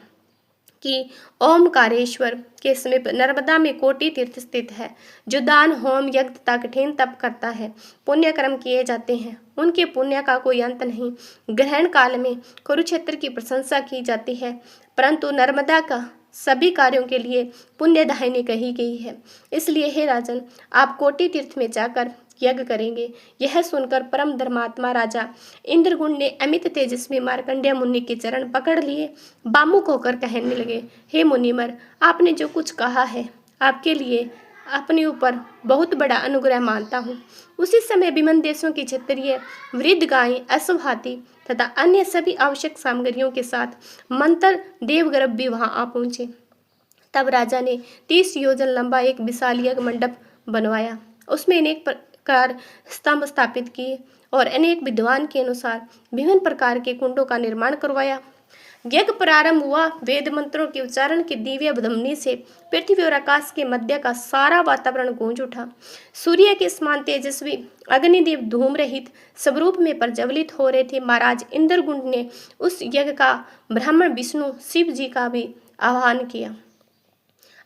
कि ओमकारेश्वर के समीप नर्मदा में कोटि तीर्थ स्थित है। जो दान, होम, यज्ञ तथा कठिन तप करता है, पुण्य कर्म किए जाते हैं, उनके पुण्य का कोई अंत नहीं। ग्रहण काल में कुरुक्षेत्र की प्रशंसा की जाती है, परंतु नर्मदा का सभी कार्यों के लिए पुण्यदायिनी कही गई है। इसलिए हे राजन, आप कोटि तीर्थ में जाकर यज्ञ करेंगे। यह सुनकर परम धर्मात्मा राजा इंद्रगुण ने अमित तेजस्वी मार्कंडेय मुनि के चरण पकड़ लिए, बामुख होकर कहने लगे, हे मुनिवर, आपने जो कुछ कहा है आपके लिए अपने ऊपर बहुत बड़ा अनुग्रह मानता हूँ। उसी समय विमन देशों की क्षत्रिय, वृद्ध गायें, अश्व, हाथी तथा अन्य सभी आवश्यक सामग्रियों के साथ मंत्र देवगर्भ भी वहां आ पहुंचे। तब राजा ने 30 योजन लंबा एक विशाल यज्ञ मंडप बनवाया। उसमें अनेक प्रकार स्तंभ स्थापित किए और अनेक विद्वान के अनुसार विभिन्न प्रकार के कुंडों का निर्माण करवाया। यज्ञ प्रारंभ हुआ। वेद मंत्रों के उच्चारण की दिव्य ध्वनि से पृथ्वी और आकाश के मध्य का सारा वातावरण गूंज उठा। सूर्य के समान तेजस्वी अग्निदेव धूम रहित स्वरूप में प्रज्वलित हो रहे थे। महाराज इंद्रगुण ने उस यज्ञ का ब्राह्मण विष्णु शिव जी का भी आह्वान किया।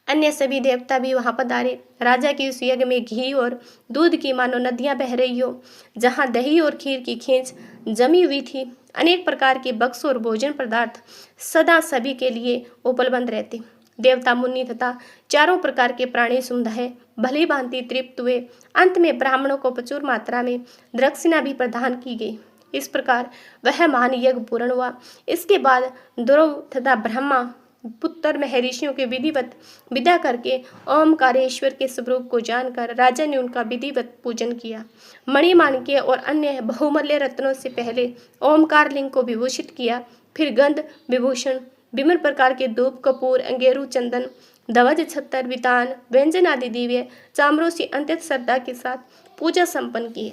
अन्य सभी देवता भी वहां पधारे। राजा की उस यज्ञ में घी और दूध की मानो नदियां बह रही हो। जहां दही और खीर की खींच जमी हुई थी। अनेक प्रकार के बक्स और भोजन पदार्थ सदा सभी के लिए उपलब्ध रहते। देवता, मुनि तथा चारों प्रकार के प्राणी समुदाय भली भांति तृप्त हुए। अंत में ब्राह्मणों को प्रचुर मात्रा में दक्षिणा भी प्रदान की गई। इस प्रकार वह महान यज्ञ पूर्ण हुआ। इसके बाद ध्रुव तथा ब्रह्मा पुत्र महर्षियों के विधिवत विदा करके ओमकारेश्वर के स्वरूप को जानकर राजा ने उनका विधिवत पूजन किया। मणिमाणिक्य और अन्य बहुमूल्य रत्नों से पहले ओमकार लिंग को विभूषित किया। फिर गंध विभूषण, विभिन्न प्रकार के धूप, कपूर, अंगेरू, चंदन, ध्वज, छत्तर, वितान, व्यंजन आदि दिव्य चामरों से अत्यंत श्रद्धा के साथ पूजा संपन्न की।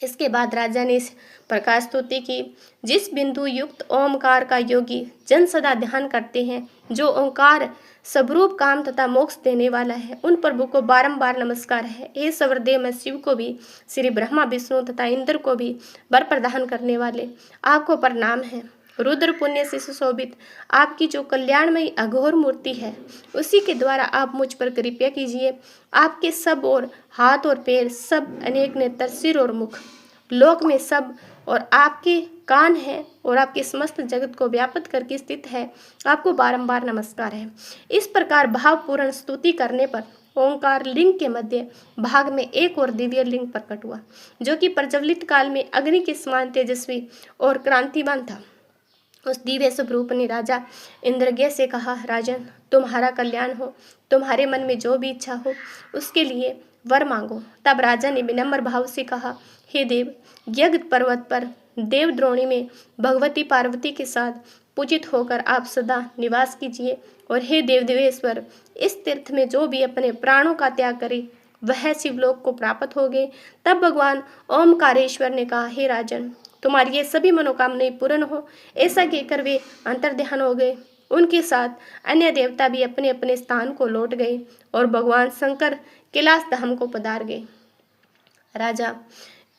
इसके बाद राजा ने इस प्रकार स्तुति की, जिस बिंदु युक्त ओमकार का योगी जन सदा ध्यान करते हैं, जो ओंकार स्वरूप काम तथा मोक्ष देने वाला है, उन प्रभु को बारंबार नमस्कार है। हे सवरदेव, मैं शिव को भी, श्री ब्रह्मा, विष्णु तथा इंद्र को भी वर प्रदान करने वाले आपको प्रणाम है। रुद्र पुण्य से सुशोभित आपकी जो कल्याणमयी अघोर मूर्ति है, उसी के द्वारा आप मुझ पर कृपया कीजिए। आपके सब और हाथ और पैर, सब अनेक नेत्र, सिर और मुख, लोक में सब और आपके कान है और आपके समस्त जगत को व्याप्त करके स्थित है, आपको बारंबार नमस्कार है। इस प्रकार भावपूर्ण स्तुति करने पर ओंकार लिंग के मध्य भाग में एक और दिव्य लिंग प्रकट हुआ, जो कि प्रज्वलित काल में अग्नि के समान तेजस्वी और क्रांतिवान था। उस दिव्य स्वरूप ने राजा इंद्रज्ञ से कहा, राजन, तुम्हारा कल्याण हो, तुम्हारे मन में जो भी इच्छा हो उसके लिए वर मांगो। तब राजा ने विनम्र भाव से कहा, हे देव, यज्ञ पर्वत पर देवद्रोणी में भगवती पार्वती के साथ पूजित होकर आप सदा निवास कीजिए, और हे देव देवेश्वर, इस तीर्थ में जो भी अपने प्राणों का त्याग करे वह शिवलोक को प्राप्त हो गए। तब भगवान ओमकारेश्वर ने कहा, हे राजन, तुम्हारी ये सभी मनोकामनाएं पूर्ण हो। ऐसा कहकर वे अंतर्ध्यान हो गए। उनके साथ अन्य देवता भी अपने अपने स्थान को लौट गए और भगवान शंकर कैलाश धाम को पधार गए। राजा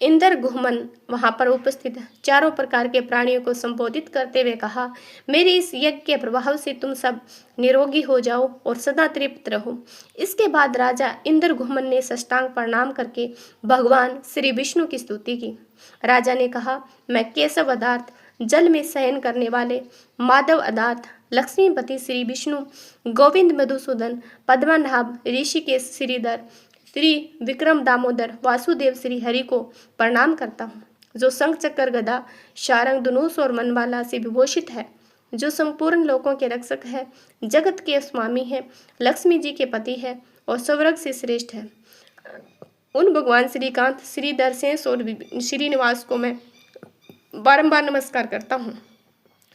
इंद्र गुहमन वहां पर उपस्थित चारों प्रकार के प्राणियों को संबोधित करते हुए कहा, मेरे इस यज्ञ के प्रभाव से तुम सब निरोगी हो जाओ और सदा तृप्त रहो। इसके बाद राजा इंद्र गुहमन ने साष्टांग प्रणाम करके भगवान श्री विष्णु की स्तुति की। राजा ने कहा, मैं केशव अदार्थ, जल में शयन करने वाले माधव अदार्थ, लक्ष्मीपति श्री विष्णु, गोविंद मधुसूदन, पद्मनाभ, ऋषिकेश श्रीधर, श्री विक्रम दामोदर, वासुदेव श्री हरि को प्रणाम करता हूँ, जो शंख चक्र गदा शारंग धनुष और मनमाला से विभूषित है, जो संपूर्ण लोकों के रक्षक है, जगत के स्वामी है, लक्ष्मी जी के पति है और स्वर्ग से श्रेष्ठ है। उन भगवान श्रीकांत, श्रीधर, शेष और श्रीनिवास को मैं बारंबार नमस्कार करता हूँ।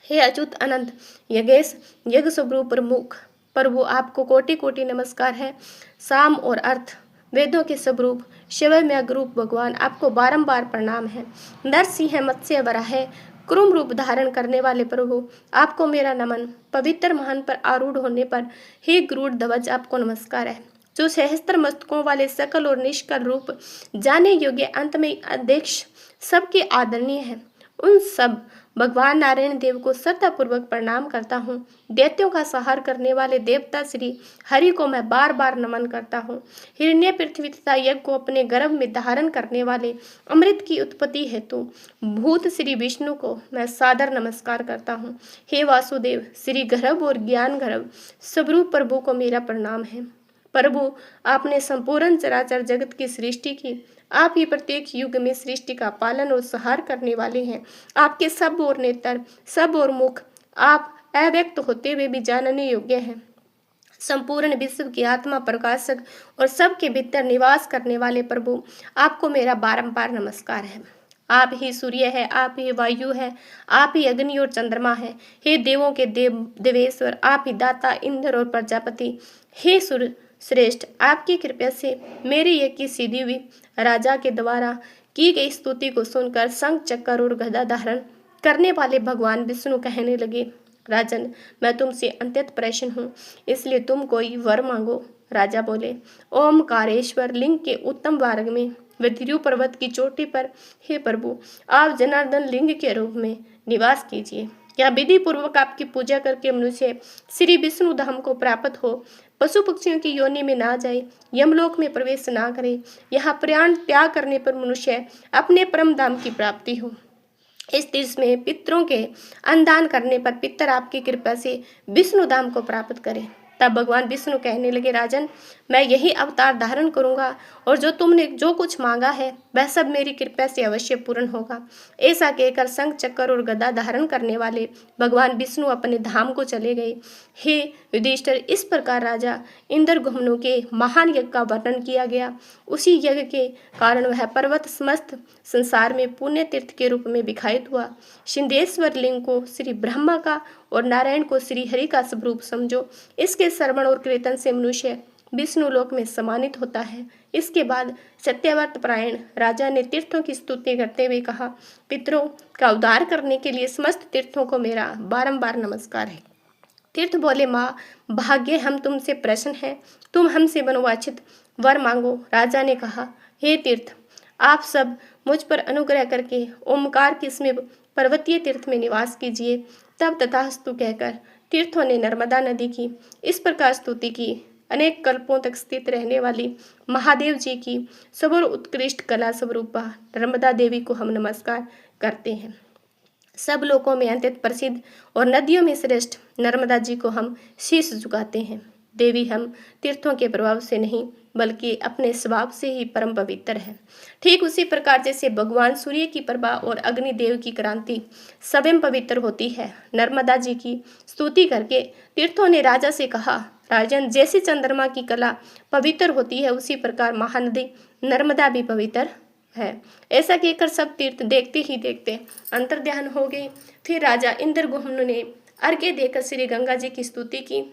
हे अच्युत अनंत यज्ञेश, यज्ञ स्वरूप प्रमुख प्रभु, आपको कोटि कोटि नमस्कार है। साम और अर्थ वेदों के स्वरूप शिवमय रूप भगवान, आपको बारंबार प्रणाम है। नरसिंह, मत्स्य, वराह, क्रूम रूप धारण करने वाले प्रभु, आपको मेरा नमन। पवित्र महान पर आरूढ़ होने पर हे गरुड़ ध्वज, आपको नमस्कार है। जो सहस्त्र मस्तकों वाले सकल और निष्कल रूप जाने योग्य अंत में अध्यक्ष सबके आदरणीय है, उन सब भगवान नारायण देव को श्रद्धापूर्वक प्रणाम करता हूँ। दैत्यों का संहार करने वाले देवता श्री हरि को मैं बार बार नमन करता हूँ। हिरण्य, पृथ्वी तथा यज्ञ को अपने गर्भ में धारण करने वाले अमृत की उत्पत्ति हेतु भूत श्री विष्णु को मैं सादर नमस्कार करता हूँ। हे वासुदेव, श्री गर्भ और ज्ञान गर्भ स्वरूप प्रभु को मेरा प्रणाम है। प्रभु, आपने संपूर्ण चराचर जगत की सृष्टि की। आप ही प्रत्येक युग में सृष्टि का पालन और संहार करने वाले हैं। आपके सब और नेत्र, सब और मुख, आप अव्यक्त होते हुए भी जानने योग्य हैं। संपूर्ण विश्व की आत्मा प्रकाशक और सबके भीतर निवास करने वाले प्रभु, आपको मेरा बारंबार नमस्कार है। आप ही सूर्य है, आप ही वायु है, आप ही अग्नि और चंद्रमा है। हे देवों के देव देवेश्वर, आप ही दाता, इंद्र और प्रजापति। हे सूर्य श्रेष्ठ, आपकी कृपा से मेरी यज्ञ की सिद्धि हुई। राजा के द्वारा की गई स्तुति को सुनकर शंख चक्र और गदा धारण करने वाले भगवान विष्णु कहने लगे, राजन, मैं तुमसे अत्यंत प्रसन्न हूँ, इसलिए तुम कोई वर मांगो। राजा बोले, ओमकारेश्वर लिंग के उत्तम मार्ग में विद्यु पर्वत की चोटी पर हे प्रभु, आप जनार्दन लिंग के रूप में निवास कीजिए। या विधि पूर्वक आपकी पूजा करके मनुष्य श्री विष्णु धाम को प्राप्त हो, पशु पक्षियों की योनि में ना जाए, यमलोक में प्रवेश ना करे, यहाँ प्राण त्याग करने पर मनुष्य अपने परम धाम की प्राप्ति हो। इस तीर्थ में पितरों के अन्नदान करने पर पितर आपकी कृपा से विष्णु धाम को प्राप्त करें। तब भगवान विष्णु कहने लगे, राजन, मैं यही अवतार धारण करूंगा और जो तुमने जो कुछ मांगा है वह सब मेरी कृपा से अवश्य पूर्ण होगा। ऐसा कहकर शंख चक्र और गदा धारण करने वाले भगवान विष्णु अपने धाम को चले गए। हे युधिष्ठिर, इस प्रकार राजा इंद्र गुहमनु के महान यज्ञ का वर्णन किया गया। उसी यज्ञ के कारण वह पर्वत समस्त संसार में पुण्य तीर्थ के रूप में विखायित हुआ। सिंधेश्वर लिंग को श्री ब्रह्मा का और नारायण को श्री हरि का स्वरूप समझो। इसके श्रवण और कीर्तन से मनुष्य विष्णु लोक में सम्मानित होता है। इसके बाद सत्यव्रत परायण राजा ने तीर्थों की स्तुति करते हुए कहा, पितरों का उद्धार करने के लिए समस्त तीर्थों को मेरा बारंबार नमस्कार है। तीर्थ बोले, माँ भाग्य, हम तुमसे प्रसन्न हैं, तुम हमसे मनोवांछित वर मांगो। राजा ने कहा, हे तीर्थ, आप सब मुझ पर अनुग्रह करके ओमकार के समीप पर्वतीय तीर्थ में निवास कीजिए। तब तथास्तु कहकर तीर्थों ने नर्मदा नदी की इस प्रकार स्तुति की। अनेक कल्पों तक स्थित रहने वाली महादेव जी की सर्व उत्कृष्ट कला स्वरूपा नर्मदा देवी को हम नमस्कार करते हैं। सब लोकों में अत्यंत प्रसिद्ध और नदियों में श्रेष्ठ नर्मदा जी को हम शीश झुकाते हैं। देवी, हम तीर्थों के प्रभाव से नहीं बल्कि अपने स्वभाव से ही परम पवित्र है। ठीक उसी प्रकार जैसे भगवान सूर्य की प्रभा और अग्निदेव की क्रांति स्वयं पवित्र होती है, नर्मदा जी की स्तुति करके तीर्थों ने राजा से कहा, राजन, जैसी चंद्रमा की कला पवित्र होती है उसी प्रकार महानदी नर्मदा भी पवित्र है। ऐसा कहकर सब तीर्थ देखते ही देखते अंतर्ध्यान हो गए। फिर राजा इंद्रगुम्न ने अर्घ्य देकर श्री गंगा जी की स्तुति की।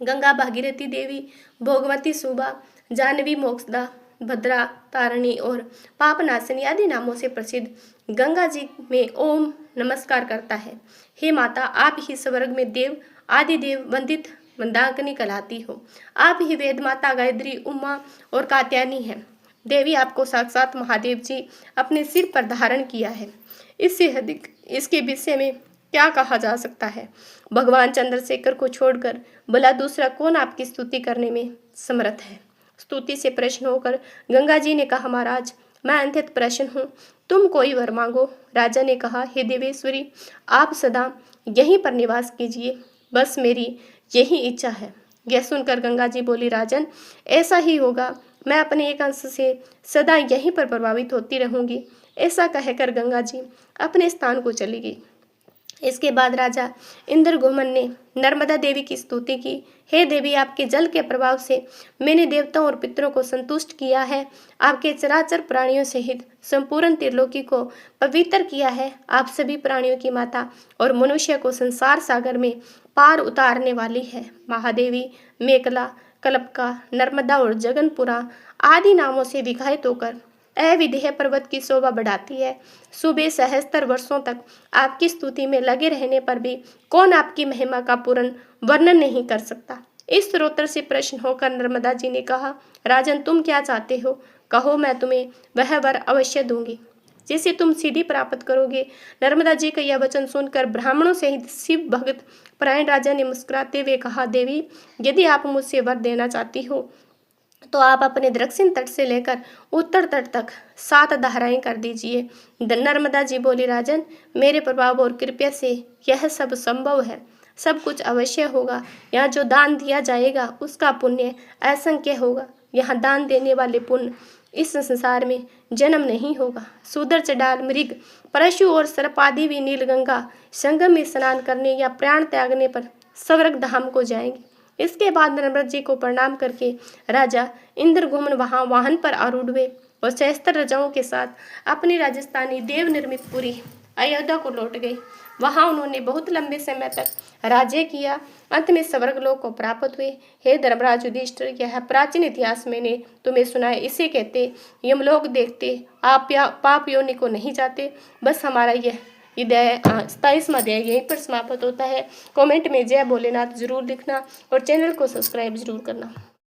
गंगा भागीरथी देवी, भोगवती सुबा, जानवी मोक्षदा, भद्रा तारिणी और पापनाशिनी आदि नामों से प्रसिद्ध गंगा जी में ओम नमस्कार करता है। हे माता, आप ही स्वर्ग में देव आदि देव वंदित मंदाकिनी कहलाती हो। आप ही वेद माता गायत्री, उमा और कात्यायनी हैं। देवी, आपको साक्षात महादेव जी अपने सिर पर धारण किया है। इससे अधिक इसके विषय में क्या कहा जा सकता है। भगवान चंद्रशेखर को छोड़कर भला दूसरा कौन आपकी स्तुति करने में समर्थ है। स्तुति से प्रश्न होकर गंगा जी ने कहा, महाराज, मैं अत्यंत प्रसन्न हूँ, तुम कोई वर मांगो। राजा ने कहा, हे देवेश्वरी, आप सदा यहीं पर निवास कीजिए, बस मेरी यही इच्छा है। यह सुनकर गंगा जी बोली, राजन, ऐसा ही होगा, मैं अपने एक अंश से सदा यहीं पर प्रभावित होती रहूंगी। ऐसा कहकर गंगा जी अपने स्थान को चली गई। इसके बाद राजा इंद्रगुम्न ने नर्मदा देवी की स्तुति की। हे देवी, आपके जल के प्रभाव से मैंने देवताओं और पितरों को संतुष्ट किया है। आपके चराचर प्राणियों सहित संपूर्ण त्रिलोकी को पवित्र किया है। आप सभी प्राणियों की माता और मनुष्य को संसार सागर में पार उतारने वाली है। महादेवी मेकला, कल्पका, नर्मदा और जगनपुरा आदि नामों से विघायित होकर अविधेय पर्वत की शोभा बढ़ाती है। सुबह सहस्त्र वर्षों तक आपकी स्तुति में लगे रहने पर भी कौन आपकी महिमा का पूर्ण वर्णन नहीं कर सकता। इस स्तोत्र से प्रश्न होकर नर्मदा जी ने कहा, राजन, तुम क्या चाहते हो, कहो, मैं तुम्हें वह वर अवश्य दूंगी जिसे तुम सीधी प्राप्त करोगे। नर्मदा जी का यह वचन सुनकर ब्राह्मणों सहित शिव भक्त परायण राजा ने मुस्कुराते हुए कहा, देवी, यदि आप मुझसे वर देना चाहती हो तो आप अपने दक्षिण तट से लेकर उत्तर तट तक 7 धाराएं कर दीजिए। नर्मदा जी बोली, राजन, मेरे प्रभाव और कृपा से यह सब संभव है, सब कुछ अवश्य होगा। यहाँ जो दान दिया जाएगा उसका पुण्य असंख्य होगा। यहाँ दान देने वाले पुण्य इस संसार में जन्म नहीं होगा। सूदर, चंडाल, मृग, परशु और सर्प आदि भी नीलगंगा संगम में स्नान करने या प्राण त्यागने पर स्वर्ग धाम को जाएंगे। इसके बाद नर्मदा जी को प्रणाम करके राजा इंद्रगुम्न वहां वाहन पर आरूढ़ हुए और सहस्त्र रजाओं के साथ अपनी राजस्थानी देव निर्मित पुरी अयोध्या को लौट गए। वहां उन्होंने बहुत लंबे समय तक राज्य किया। अंत में स्वर्गलोक को प्राप्त हुए। हे धर्मराज युधिष्ठिर, यह प्राचीन इतिहास मैंने तुम्हें सुनाया। इसे कहते यमलोक देखते आप पाप योनि को नहीं जाते। बस हमारा यह 27वां अध्याय यहीं पर समाप्त होता है। कमेंट में जय भोलेनाथ जरूर लिखना और चैनल को सब्सक्राइब जरूर करना।